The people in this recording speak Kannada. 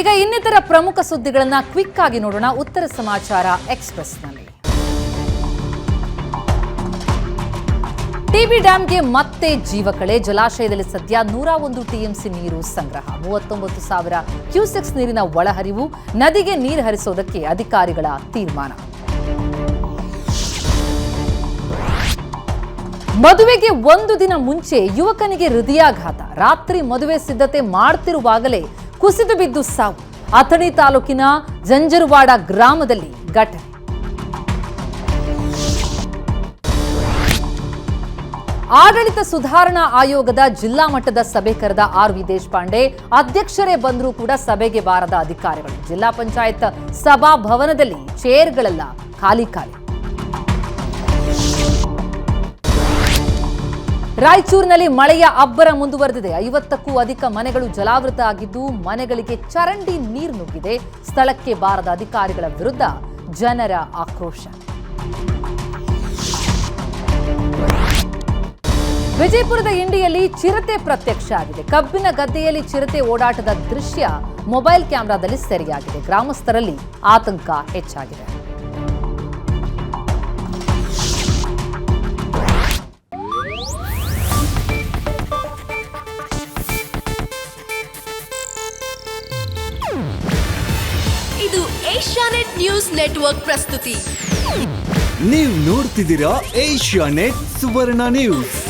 ಈಗ ಇನ್ನಿತರ ಪ್ರಮುಖ ಸುದ್ದಿಗಳನ್ನ ಕ್ವಿಕ್ ಆಗಿ ನೋಡೋಣ ಉತ್ತರ ಸಮಾಚಾರ ಎಕ್ಸ್‌ಪ್ರೆಸ್‌ನಲ್ಲಿ. ಟಿಬಿ ಡ್ಯಾಂಗೆ ಮತ್ತೆ ಜೀವಕಳೆ. ಜಲಾಶಯದಲ್ಲಿ ಸದ್ಯ 101 ಟಿಎಂಸಿ ನೀರು ಸಂಗ್ರಹ. 39,000 ಕ್ಯೂಸೆಕ್ಸ್ ನೀರಿನ ಒಳಹರಿವು. ನದಿಗೆ ನೀರು ಹರಿಸೋದಕ್ಕೆ ಅಧಿಕಾರಿಗಳ ತೀರ್ಮಾನ. ಮದುವೆಗೆ ಒಂದು ದಿನ ಮುಂಚೆ ಯುವಕನಿಗೆ ಹೃದಯಾಘಾತ. ರಾತ್ರಿ ಮದುವೆ ಸಿದ್ಧತೆ ಮಾಡ್ತಿರುವಾಗಲೇ ಕುಸಿದು ಬಿದ್ದು ಸಾವು. ಅಥಣಿ ತಾಲೂಕಿನ ಜಂಜರವಾಡ ಗ್ರಾಮದಲ್ಲಿ ಘಟನೆ. ಆಡಳಿತ ಸುಧಾರಣಾ ಆಯೋಗದ ಜಿಲ್ಲಾ ಮಟ್ಟದ ಸಭೆ ಕರೆದ ಆರ್.ವಿ. ದೇಶಪಾಂಡೆ. ಅಧ್ಯಕ್ಷರೇ ಬಂದರೂ ಕೂಡ ಸಭೆಗೆ ಬಾರದ ಅಧಿಕಾರಿಗಳು. ಜಿಲ್ಲಾ ಪಂಚಾಯತ್ ಸಭಾಭವನದಲ್ಲಿ ಚೇರ್ಗಳೆಲ್ಲ ಖಾಲಿ. ರಾಯಚೂರಿನಲ್ಲಿ ಮಳೆಯ ಅಬ್ಬರ ಮುಂದುವರೆದಿದೆ. 50ಕ್ಕೂ ಅಧಿಕ ಮನೆಗಳು ಜಲಾವೃತ ಆಗಿದ್ದು ಮನೆಗಳಿಗೆ ಚರಂಡಿ ನೀರು ನುಗ್ಗಿದೆ. ಸ್ಥಳಕ್ಕೆ ಬಾರದ ಅಧಿಕಾರಿಗಳ ವಿರುದ್ಧ ಜನರ ಆಕ್ರೋಶ. ವಿಜಯಪುರದ ಇಂಡಿಯಲ್ಲಿ ಚಿರತೆ ಪ್ರತ್ಯಕ್ಷ ಆಗಿದೆ. ಕಬ್ಬಿನ ಗದ್ದೆಯಲ್ಲಿ ಚಿರತೆ ಓಡಾಟದ ದೃಶ್ಯ ಮೊಬೈಲ್ ಕ್ಯಾಮೆರಾದಲ್ಲಿ ಸೆರೆಯಾಗಿದೆ. ಗ್ರಾಮಸ್ಥರಲ್ಲಿ ಆತಂಕ ಹೆಚ್ಚಾಗಿದೆ. ಇದು ಏಷ್ಯಾನೆಟ್ ನ್ಯೂಸ್ ನೆಟ್ವರ್ಕ್ ಪ್ರಸ್ತುತಿ. ನೀವು ನೋಡ್ತಿದ್ದೀರಾ ಏಷ್ಯಾನೆಟ್ ಸುವರ್ಣ ನ್ಯೂಸ್.